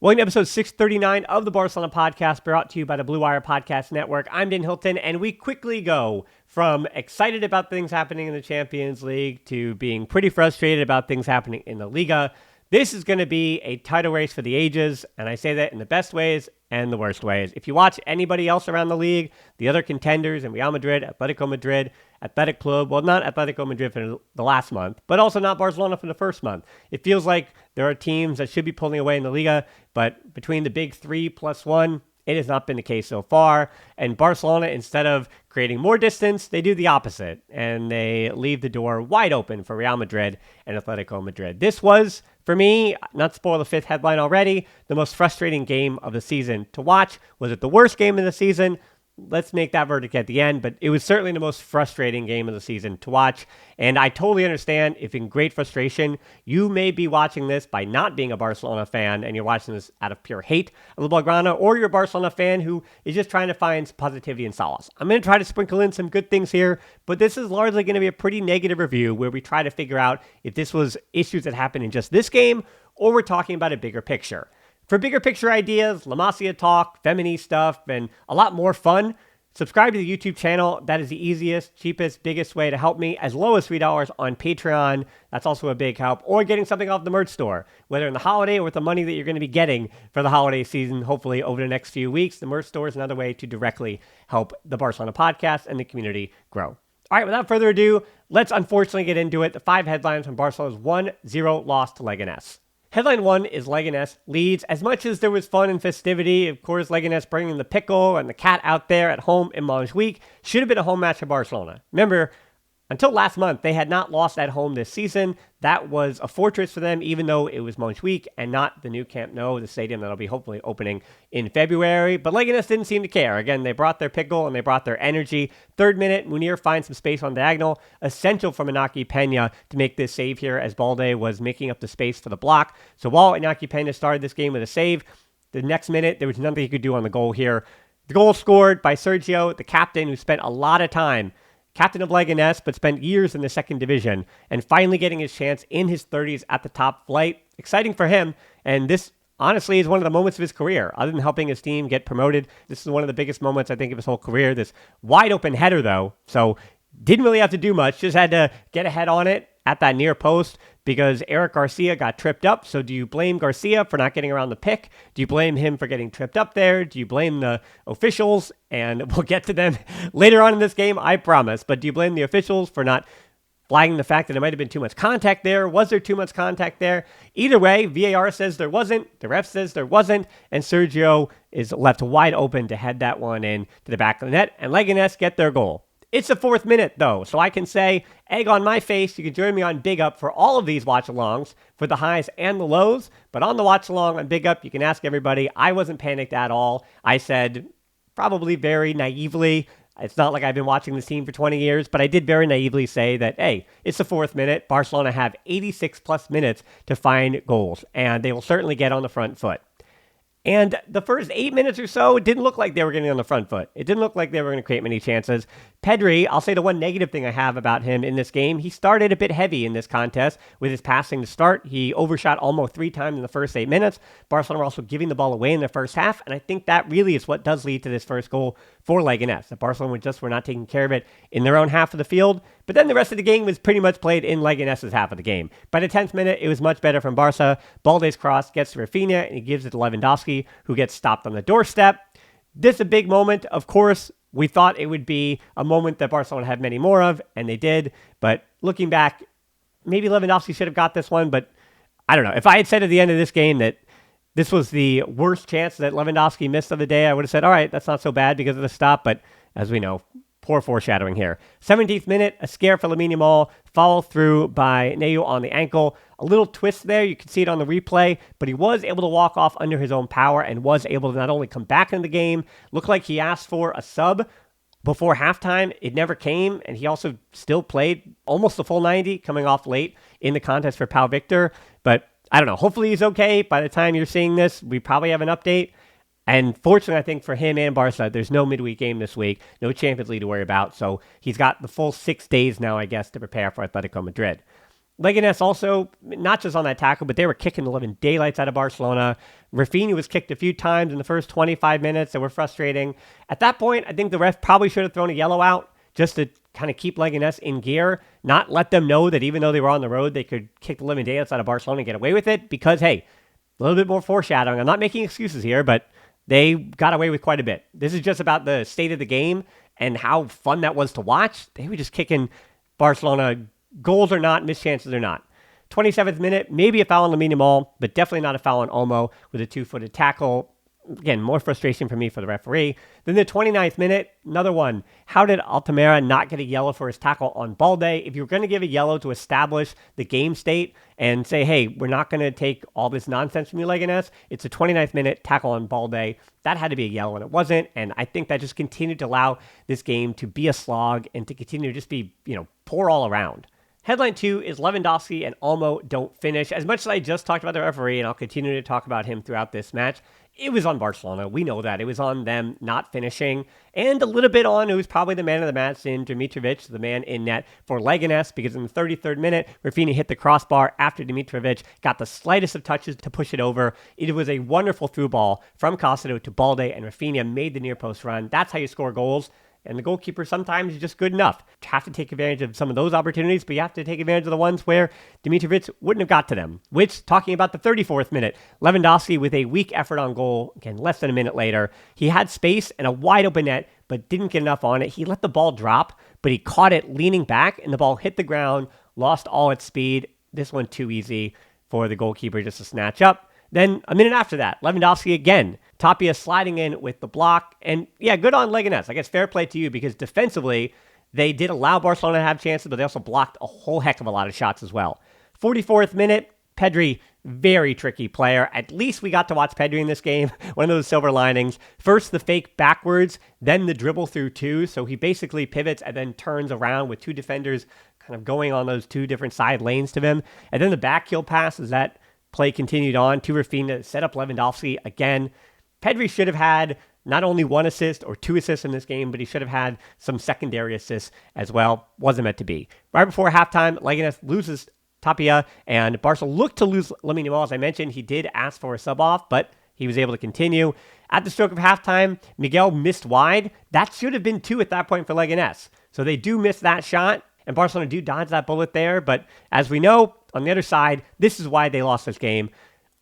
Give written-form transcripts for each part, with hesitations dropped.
Welcome to episode 639 of the Barcelona podcast, brought to you by the Blue Wire Podcast Network. I'm Dan Hilton, and we quickly go from excited about things happening in the Champions League to being pretty frustrated about things happening in the Liga. This is going to be a title race for the ages, and I say that in the best ways and the worst ways. If you watch anybody else around the league, the other contenders in Real Madrid, Atletico Madrid, Athletic Club, well, not Atletico Madrid for the last month, but also not Barcelona for the first month. It feels like there are teams that should be pulling away in the Liga, but between the big three plus one, it has not been the case so far. And Barcelona, instead of creating more distance, they do the opposite, and they leave the door wide open for Real Madrid and Atletico Madrid. This was, for me, not to spoil the fifth headline already, the most frustrating game of the season to watch. Was it the worst game of the season? Let's make that verdict at the end, but it was certainly the most frustrating game of the season to watch, and I totally understand if in great frustration, you may be watching this by not being a Barcelona fan, and you're watching this out of pure hate of the Blaugrana, or you're a Barcelona fan who is just trying to find positivity and solace. I'm going to try to sprinkle in some good things here, but this is largely going to be a pretty negative review where we try to figure out if this was issues that happened in just this game, or we're talking about a bigger picture. For bigger picture ideas, La Masia talk, feminist stuff, and a lot more fun, subscribe to the YouTube channel. That is the easiest, cheapest, biggest way to help me, as low as $3 on Patreon. That's also a big help. Or getting something off the merch store, whether in the holiday or with the money that you're going to be getting for the holiday season, hopefully over the next few weeks. The merch store is another way to directly help the Barcelona podcast and the community grow. All right, without further ado, let's unfortunately get into it. The 5 headlines from Barcelona's 1-0 loss to Leganes. Headline 1 is Leganes Leads. As much as there was fun and festivity, of course, Leganes bringing the pickle and the cat out there at home in Montjuic should have been a home match for Barcelona. Remember, until last month, they had not lost at home this season. That was a fortress for them, even though it was Montjuic and not the new Camp Nou, the stadium that'll be hopefully opening in February. But Leganes didn't seem to care. Again, they brought their pickle and they brought their energy. 3rd minute, Munir finds some space on diagonal, essential for Inaki Peña to make this save here as Balde was making up the space for the block. So while Inaki Peña started this game with a save, the next minute, there was nothing he could do on the goal here. The goal scored by Sergio, the captain, who spent a lot of time, captain of Leganes, but spent years in the 2nd division, and finally getting his chance in his 30s at the top flight. Exciting for him, and this honestly is one of the moments of his career. Other than helping his team get promoted, this is one of the biggest moments, I think, of his whole career. This wide open header, though, so didn't really have to do much, just had to get a head on it at that near post because Eric Garcia got tripped up. So do you blame Garcia for not getting around the pick? Do you blame him for getting tripped up there? Do you blame the officials? And we'll get to them later on in this game, I promise. But do you blame the officials for not flagging the fact that there might have been too much contact there? Was there too much contact there? Either way, VAR says there wasn't, the ref says there wasn't, and Sergio is left wide open to head that one in to the back of the net, and Leganes get their goal. It's the 4th minute, though, so I can say, egg on my face. You can join me on Big Up for all of these watch-alongs, for the highs and the lows. But on the watch-along on Big Up, you can ask everybody. I wasn't panicked at all. I said, probably very naively, it's not like I've been watching this team for 20 years, but I did very naively say that, hey, it's the 4th minute. Barcelona have 86-plus minutes to find goals, and they will certainly get on the front foot. And the first 8 minutes or so, it didn't look like they were getting on the front foot. It didn't look like they were going to create many chances. Pedri, I'll say the one negative thing I have about him in this game, he started a bit heavy in this contest with his passing to start. He overshot almost 3 times in the first 8 minutes. Barcelona were also giving the ball away in the first half, and I think that really is what does lead to this first goal for Leganes. That Barcelona were not taking care of it in their own half of the field, but then the rest of the game was pretty much played in Leganes' half of the game. By the 10th minute, it was much better from Barca. Balde's cross gets to Raphinha, and he gives it to Lewandowski, who gets stopped on the doorstep. This is a big moment. Of course, we thought it would be a moment that Barcelona had many more of, and they did. But looking back, maybe Lewandowski should have got this one, but I don't know. If I had said at the end of this game that this was the worst chance that Lewandowski missed of the day, I would have said, all right, that's not so bad because of the stop. But as we know, poor foreshadowing here. 17th minute, a scare for Lamine Yamal, follow through by Neu on the ankle. A little twist there, you can see it on the replay, but he was able to walk off under his own power and was able to not only come back into the game, looked like he asked for a sub before halftime. It never came, and he also still played almost the full 90, coming off late in the contest for Pau Victor. But I don't know, hopefully he's okay. By the time you're seeing this, we probably have an update. And fortunately, I think for him and Barca, there's no midweek game this week, no Champions League to worry about. So he's got the full 6 days now, I guess, to prepare for Atletico Madrid. Leganes also, not just on that tackle, but they were kicking the living daylights out of Barcelona. Raphinha was kicked a few times in the first 25 minutes that were frustrating. At that point, I think the ref probably should have thrown a yellow out just to kind of keep Leganes in gear, not let them know that even though they were on the road, they could kick the living daylights out of Barcelona and get away with it because, hey, a little bit more foreshadowing. I'm not making excuses here, but they got away with quite a bit. This is just about the state of the game and how fun that was to watch. They were just kicking Barcelona, goals or not, missed chances or not. 27th minute, maybe a foul on Lamine Yamal, but definitely not a foul on Olmo with a 2-footed tackle. Again, more frustration for me for the referee. Then the 29th minute, another one. How did Altamira not get a yellow for his tackle on Balde? If you're going to give a yellow to establish the game state and say, hey, we're not going to take all this nonsense from you, Leganes, it's a 29th minute tackle on Balde. That had to be a yellow, and it wasn't. And I think that just continued to allow this game to be a slog and to continue to just be, poor all around. Headline 2 is Lewandowski and Olmo don't finish. As much as I just talked about the referee, and I'll continue to talk about him throughout this match, it was on Barcelona. We know that. It was on them not finishing, and a little bit on who's probably the man of the match in Dimitrovic, the man in net for Leganes, because in the 33rd minute, Raphinha hit the crossbar after Dimitrovic got the slightest of touches to push it over. It was a wonderful through ball from Kounde to Balde, and Raphinha made the near post run. That's how you score goals. And the goalkeeper sometimes is just good enough. You have to take advantage of some of those opportunities, but you have to take advantage of the ones where Dimitrovic wouldn't have got to them. Which, talking about the 34th minute, Lewandowski with a weak effort on goal, again, less than a minute later. He had space and a wide open net, but didn't get enough on it. He let the ball drop, but he caught it leaning back, and the ball hit the ground, lost all its speed. This one too easy for the goalkeeper just to snatch up. Then a minute after that, Lewandowski again. Tapia sliding in with the block. And yeah, good on Leganes. I guess fair play to you because defensively, they did allow Barcelona to have chances, but they also blocked a whole heck of a lot of shots as well. 44th minute, Pedri, very tricky player. At least we got to watch Pedri in this game. One of those silver linings. First, the fake backwards, then the dribble through two. So he basically pivots and then turns around with two defenders kind of going on those two different side lanes to him. And then the back heel pass as that play continued on to Raphinha to set up Lewandowski again. Pedri should have had not only one assist or two assists in this game, but he should have had some secondary assists as well. Wasn't meant to be. Right before halftime, Leganes loses Tapia, and Barca looked to lose Lamine Yamal. As I mentioned, he did ask for a sub-off, but he was able to continue. At the stroke of halftime, Miguel missed wide. That should have been two at that point for Leganes. So they do miss that shot, and Barcelona do dodge that bullet there. But as we know, on the other side, this is why they lost this game.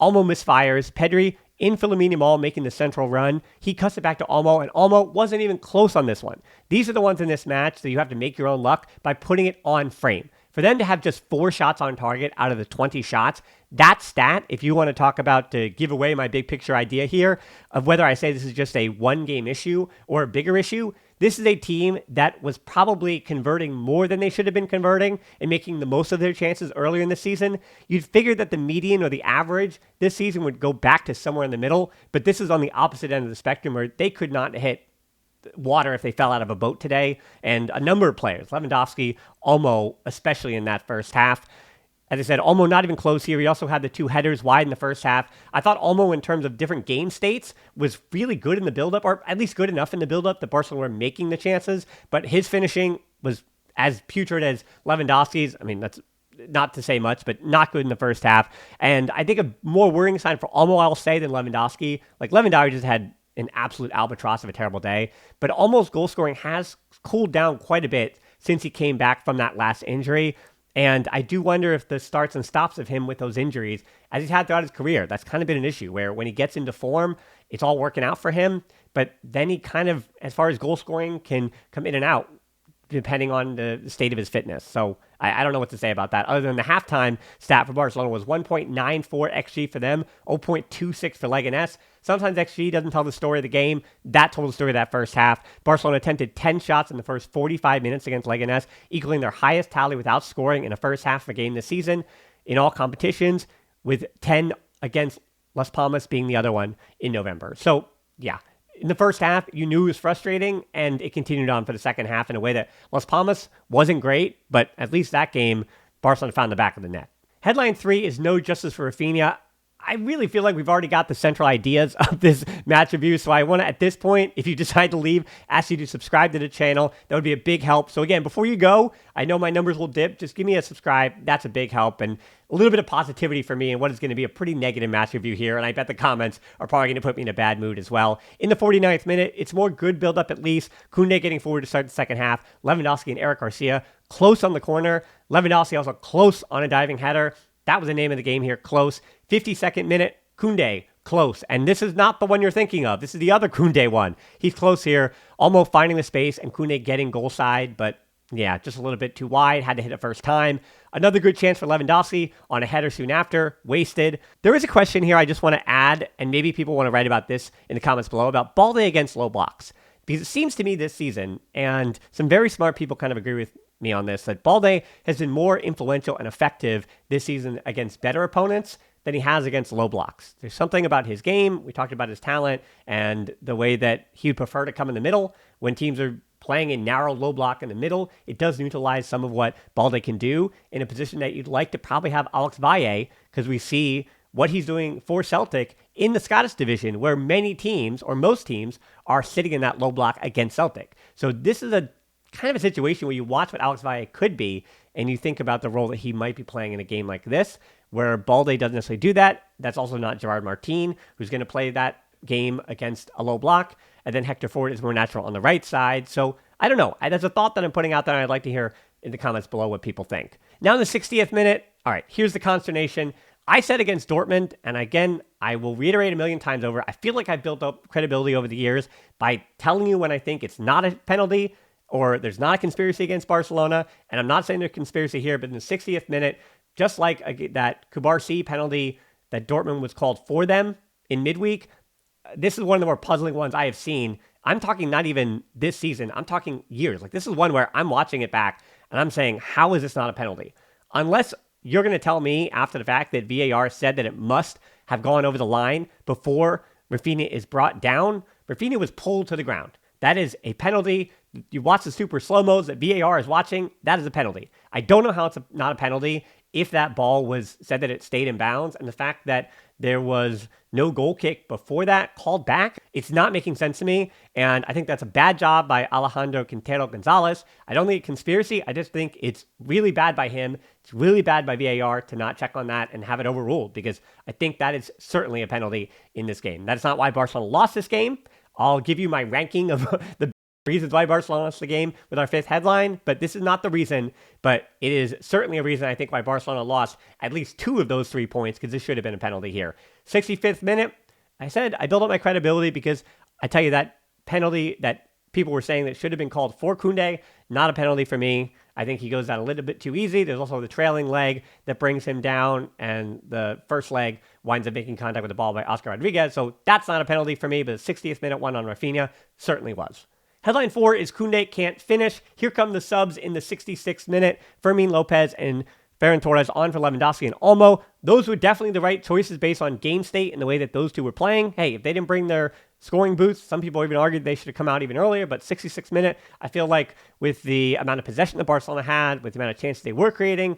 Olmo misfires. Pedri in for Lamine Yamal making the central run. He cuts it back to Olmo, and Olmo wasn't even close on this one. These are the ones in this match that you have to make your own luck by putting it on frame. For them to have just 4 shots on target out of the 20 shots, that stat, if you want to talk about to give away my big picture idea here of whether I say this is just a one-game issue or a bigger issue, this is a team that was probably converting more than they should have been converting and making the most of their chances earlier in the season. You'd figure that the median or the average this season would go back to somewhere in the middle, but this is on the opposite end of the spectrum where they could not hit water if they fell out of a boat today. And a number of players, Lewandowski, Olmo, especially in that first half. As I said, Olmo not even close here. He also had the 2 headers wide in the first half. I thought Olmo, in terms of different game states, was really good in the build-up, or at least good enough in the build-up that Barcelona were making the chances. But his finishing was as putrid as Lewandowski's. I mean, that's not to say much, but not good in the first half. And I think a more worrying sign for Olmo, I'll say, than Lewandowski. Like, Lewandowski just had an absolute albatross of a terrible day. But Olmo's goal scoring has cooled down quite a bit since he came back from that last injury. And I do wonder if the starts and stops of him with those injuries, as he's had throughout his career, that's kind of been an issue where when he gets into form, it's all working out for him. But then he kind of, as far as goal scoring, can come in and out depending on the state of his fitness. So I don't know what to say about that. Other than the halftime stat for Barcelona was 1.94 XG for them, 0.26 for Leganes. Sometimes XG doesn't tell the story of the game. That told the story of that first half. Barcelona attempted 10 shots in the first 45 minutes against Leganes, equaling their highest tally without scoring in a first half of a game this season in all competitions, with 10 against Las Palmas being the other one in November. So, yeah. In the first half, you knew it was frustrating, and it continued on for the second half in a way that Las Palmas wasn't great, but at least that game, Barcelona found the back of the net. Headline 3 is no justice for Raphinha. I really feel like we've already got the central ideas of this match review. So I want to, at this point, if you decide to leave, ask you to subscribe to the channel. That would be a big help. So again, before you go, I know my numbers will dip. Just give me a subscribe. That's a big help. And a little bit of positivity for me in what is going to be a pretty negative match review here. And I bet the comments are probably going to put me in a bad mood as well. In the 49th minute, it's more good build-up at least. Kounde getting forward to start the second half. Lewandowski and Eric Garcia close on the corner. Lewandowski also close on a diving header. That was the name of the game here, close. 52nd minute, Kounde, close. And this is not the one you're thinking of. This is the other Kounde one. He's close here, almost finding the space, and Kounde getting goal side, but yeah, just a little bit too wide. Had to hit it first time. Another good chance for Lewandowski on a header soon after, wasted. There is a question here I just want to add, and maybe people want to write about this in the comments below, about Balde against low blocks. Because it seems to me this season, and some very smart people kind of agree with me on this, that Balde has been more influential and effective this season against better opponents than he has against low blocks. There's something about his game. We talked about his talent and the way that he would prefer to come in the middle when teams are playing a narrow low block in the middle. It does neutralize some of what Balde can do in a position that you'd like to probably have Alex Valle, because we see what he's doing for Celtic in the Scottish division, where many teams, or most teams, are sitting in that low block against Celtic. So this is a kind of a situation where you watch what Alex Valle could be, and you think about the role that he might be playing in a game like this, where Balde doesn't necessarily do that. That's also not Gerard Martin, who's going to play that game against a low block, and then Hector Ford is more natural on the right side. So I don't know. That's a thought that I'm putting out there, and I'd like to hear in the comments below what people think. Now in the 60th minute, all right, here's the consternation. I said against Dortmund, and again, I will reiterate a million times over, I feel like I've built up credibility over the years by telling you when I think it's not a penalty, or there's not a conspiracy against Barcelona. And I'm not saying there's a conspiracy here, but in the 60th minute, just like that Kubarsi penalty that Dortmund was called for them in midweek, this is one of the more puzzling ones I have seen. I'm talking not even this season. I'm talking years. Like, this is one where I'm watching it back and I'm saying, how is this not a penalty? Unless you're going to tell me after the fact that VAR said that it must have gone over the line before Raphinha is brought down. Raphinha was pulled to the ground. That is a penalty. You watch the super slow-mos that VAR is watching, that is a penalty. I don't know how it's not a penalty if that ball was said that it stayed in bounds, and the fact that there was no goal kick before that called back, it's not making sense to me, and I think that's a bad job by Alejandro Quintero Gonzalez. I don't think it's conspiracy. I just think it's really bad by him. It's really bad by VAR to not check on that and have it overruled, because I think that is certainly a penalty in this game. That is not why Barcelona lost this game. I'll give you my ranking of the reasons why Barcelona lost the game with our fifth headline, but this is not the reason, but it is certainly a reason I think why Barcelona lost at least 2 of those 3 points, because this should have been a penalty here. 65th minute, I said I built up my credibility because I tell you that penalty that people were saying that should have been called for Kounde, not a penalty for me. I think he goes down a little bit too easy. There's also the trailing leg that brings him down, and the first leg winds up making contact with the ball by Oscar Rodriguez. So that's not a penalty for me, but the 60th minute one on Raphinha certainly was. Headline 4 is Kounde can't finish. Here come the subs in the 66th minute. Fermin Lopez and Ferran Torres on for Lewandowski and Olmo. Those were definitely the right choices based on game state and the way that those two were playing. Hey, if they didn't bring their scoring boots, some people even argued they should have come out even earlier, but 66th minute, I feel like with the amount of possession that Barcelona had, with the amount of chances they were creating,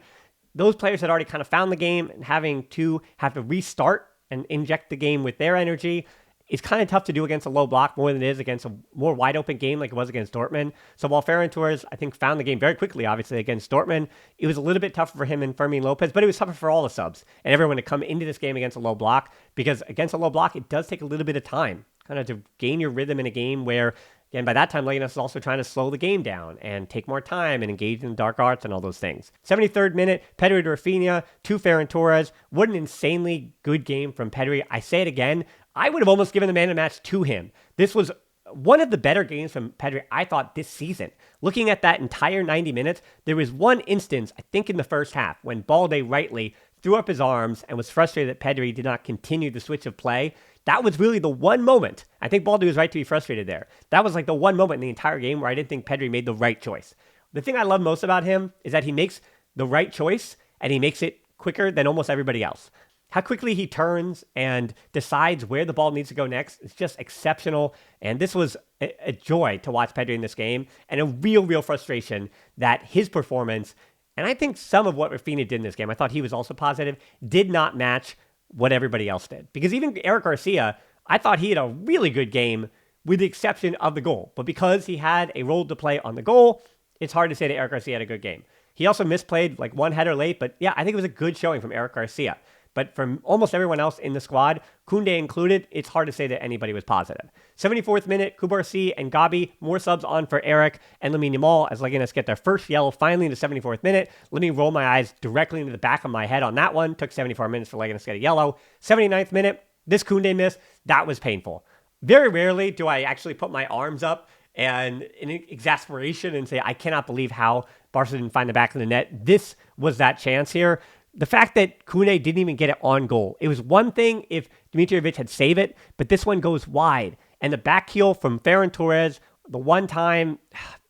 those players had already kind of found the game, and having to have to restart and inject the game with their energy, it's kind of tough to do against a low block more than it is against a more wide open game like it was against Dortmund. So while Ferran Torres, I think, found the game very quickly, obviously, against Dortmund, it was a little bit tougher for him and Fermin Lopez, but it was tougher for all the subs and everyone to come into this game against a low block, because against a low block, it does take a little bit of time kind of to gain your rhythm in a game where, again, by that time, Leganes is also trying to slow the game down and take more time and engage in the dark arts and all those things. 73rd minute, Pedri to Raphinha, to Ferran Torres. What an insanely good game from Pedri. I say it again, I would have almost given the man of the match to him. This was one of the better games from Pedri, I thought, this season. Looking at that entire 90 minutes, there was one instance, I think in the first half, when Balde rightly threw up his arms and was frustrated that Pedri did not continue the switch of play. That was really the one moment. I think Balde was right to be frustrated there. That was like the one moment in the entire game where I didn't think Pedri made the right choice. The thing I love most about him is that he makes the right choice, and he makes it quicker than almost everybody else. How quickly he turns and decides where the ball needs to go next is just exceptional. And this was a joy to watch Pedri in this game, and a real frustration that his performance, and I think some of what Raphinha did in this game, I thought he was also positive, did not match what everybody else did. Because even Eric Garcia, I thought he had a really good game with the exception of the goal. But because he had a role to play on the goal, it's hard to say that Eric Garcia had a good game. He also misplayed like one header late, but yeah, I think it was a good showing from Eric Garcia. But from almost everyone else in the squad, Kounde included, it's hard to say that anybody was positive. 74th minute, Kubarsi and Gabi, more subs on for Eric and Lamine Yamal as Leganes get their first yellow finally in the 74th minute. Let me roll my eyes directly into the back of my head on that one. Took 74 minutes for Leganes to get a yellow. 79th minute, this Kounde miss, that was painful. Very rarely do I actually put my arms up and in exasperation and say, I cannot believe how Barca didn't find the back of the net. This was that chance here. The fact that Kounde didn't even get it on goal. It was one thing if Dmitrijevic had saved it, but this one goes wide. And the back heel from Ferran Torres, the one time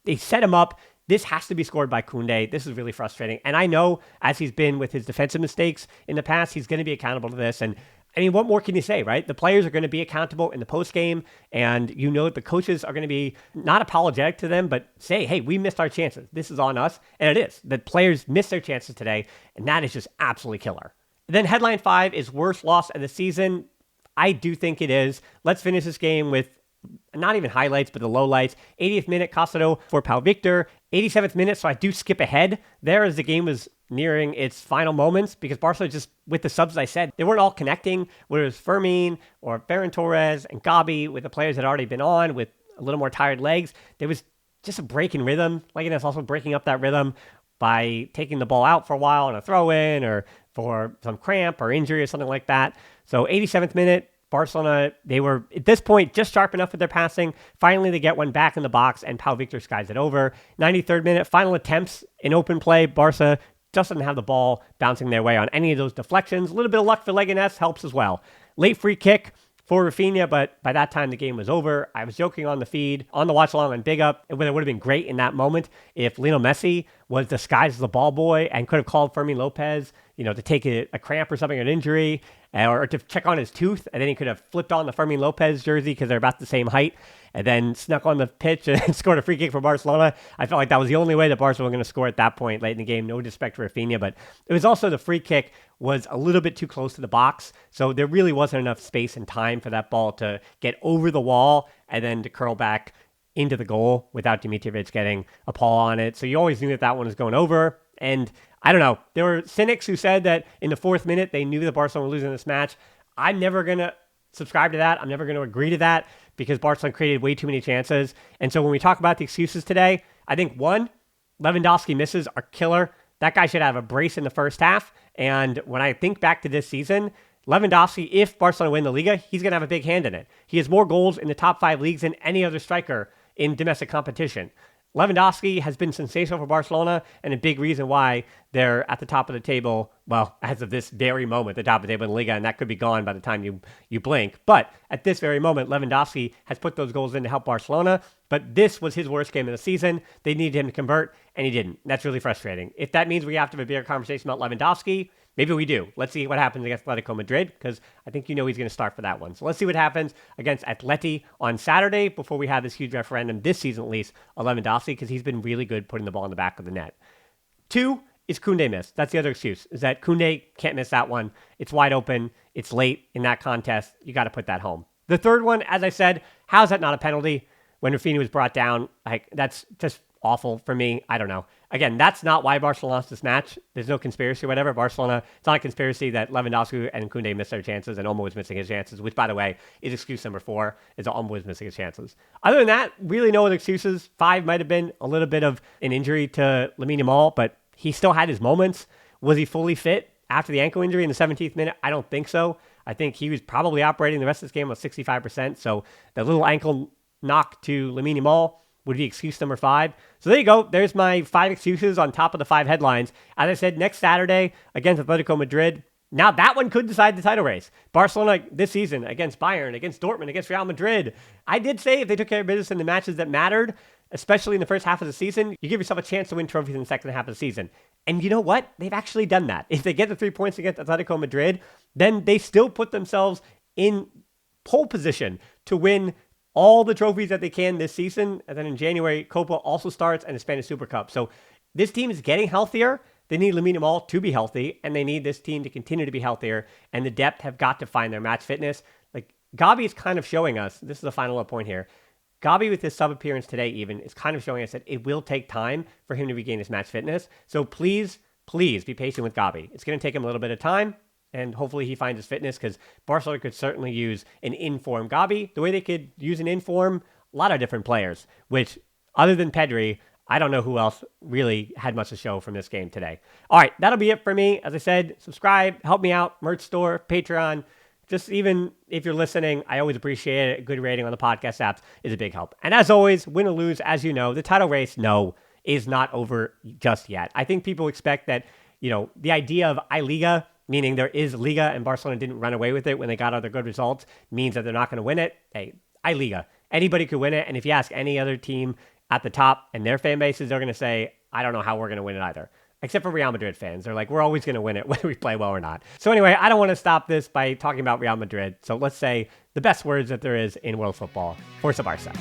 they set him up, this has to be scored by Kounde. This is really frustrating. And I know, as he's been with his defensive mistakes in the past, he's going to be accountable to this. And I mean, what more can you say, right? The players are going to be accountable in the postgame, and you know the coaches are going to be not apologetic to them, but say, hey, we missed our chances. This is on us. And it is. The players missed their chances today, and that is just absolutely killer. Then headline 5 is worst loss of the season. I do think it is. Let's finish this game with not even highlights, but the lowlights. 80th minute, Castro for Pau Victor. 87th minute, so I do skip ahead there as the game was nearing its final moments because Barcelona just, with the subs I said, they weren't all connecting, whether it was Fermin or Ferran Torres and Gabi with the players that had already been on with a little more tired legs. There was just a break in rhythm. Leganes also breaking up that rhythm by taking the ball out for a while on a throw-in or for some cramp or injury or something like that. So 87th minute, Barcelona, they were, at this point, just sharp enough with their passing. Finally, they get one back in the box, and Pau Victor skies it over. 93rd minute, final attempts in open play. Barca just doesn't have the ball bouncing their way on any of those deflections. A little bit of luck for Leganes helps as well. Late free kick for Raphinha, but by that time the game was over. I was joking on the feed, on the watch along on Big Up. It would have been great in that moment if Lionel Messi was disguised as a ball boy and could have called Fermin Lopez, to take a cramp or something, an injury, or to check on his tooth, and then he could have flipped on the Fermin Lopez jersey because they're about the same height, and then snuck on the pitch and scored a free kick for Barcelona. I felt like that was the only way that Barcelona was going to score at that point late in the game. No disrespect to Raphinha, but it was also the free kick was a little bit too close to the box, so there really wasn't enough space and time for that ball to get over the wall and then to curl back into the goal without Dmitrijevic getting a paw on it. So you always knew that that one was going over. And I don't know. There were cynics who said that in the 4th minute, they knew that Barcelona was losing this match. I'm never going to subscribe to that. I'm never going to agree to that because Barcelona created way too many chances. And so when we talk about the excuses today, I think one, Lewandowski misses are killer. That guy should have a brace in the first half. And when I think back to this season, Lewandowski, if Barcelona win the Liga, he's going to have a big hand in it. He has more goals in the top 5 leagues than any other striker in domestic competition. Lewandowski has been sensational for Barcelona and a big reason why they're at the top of the table, well, as of this very moment, the top of the table in the Liga, and that could be gone by the time you blink. But at this very moment, Lewandowski has put those goals in to help Barcelona, but this was his worst game of the season. They needed him to convert, and he didn't. That's really frustrating. If that means we have to have a bigger conversation about Lewandowski, maybe we do. Let's see what happens against Atletico Madrid, because I think he's going to start for that one. So let's see what happens against Atleti on Saturday before we have this huge referendum this season, at least, on Lewandowski, because he's been really good putting the ball in the back of the net. 2 is Kounde missed. That's the other excuse, is that Kounde can't miss that one. It's wide open. It's late in that contest. You got to put that home. The third one, as I said, how's that not a penalty when Raphinha was brought down? That's just awful for me. I don't know. Again, that's not why Barcelona lost this match. There's no conspiracy or whatever. Barcelona, it's not a conspiracy that Lewandowski and Kounde missed their chances and Olmo was missing his chances, which, by the way, is excuse number 4, is that Olmo was missing his chances. Other than that, really no other excuses. 5 might have been a little bit of an injury to Lamine Yamal, but he still had his moments. Was he fully fit after the ankle injury in the 17th minute? I don't think so. I think he was probably operating the rest of this game with 65%, so the little ankle knock to Lamine Yamal would be excuse number 5. So there you go. There's my 5 excuses on top of the 5 headlines. As I said, next Saturday against Atletico Madrid. Now that one could decide the title race. Barcelona this season against Bayern, against Dortmund, against Real Madrid. I did say if they took care of business in the matches that mattered, especially in the first half of the season, you give yourself a chance to win trophies in the second half of the season. And you know what? They've actually done that. If they get the 3 points against Atletico Madrid, then they still put themselves in pole position to win all the trophies that they can this season. And then in January, Copa also starts and the Spanish Super Cup. So this team is getting healthier. They need Lamine Yamal to be healthy, and they need this team to continue to be healthier, and the depth have got to find their match fitness. Like, Gabi is kind of showing us, this is the final point here, Gabi with his sub-appearance today even is kind of showing us that it will take time for him to regain his match fitness. So please be patient with Gabi. It's going to take him a little bit of time, and hopefully he finds his fitness, because Barcelona could certainly use an in-form Gabi the way they could use an in-form a lot of different players, which, other than Pedri, I don't know who else really had much to show from this game today. All right, that'll be it for me. As I said, subscribe, help me out, merch store, Patreon. Just even if you're listening, I always appreciate it. A good rating on the podcast apps is a big help. And as always, win or lose, as you know, the title race, no, is not over just yet. I think people expect that, the idea of I Liga, meaning there is Liga and Barcelona didn't run away with it when they got other good results, means that they're not going to win it. Hey, I Liga. Anybody could win it. And if you ask any other team at the top and their fan bases, they're going to say, I don't know how we're going to win it either. Except for Real Madrid fans. They're like, we're always going to win it whether we play well or not. So anyway, I don't want to stop this by talking about Real Madrid. So let's say the best words that there is in world football. Forza Barca.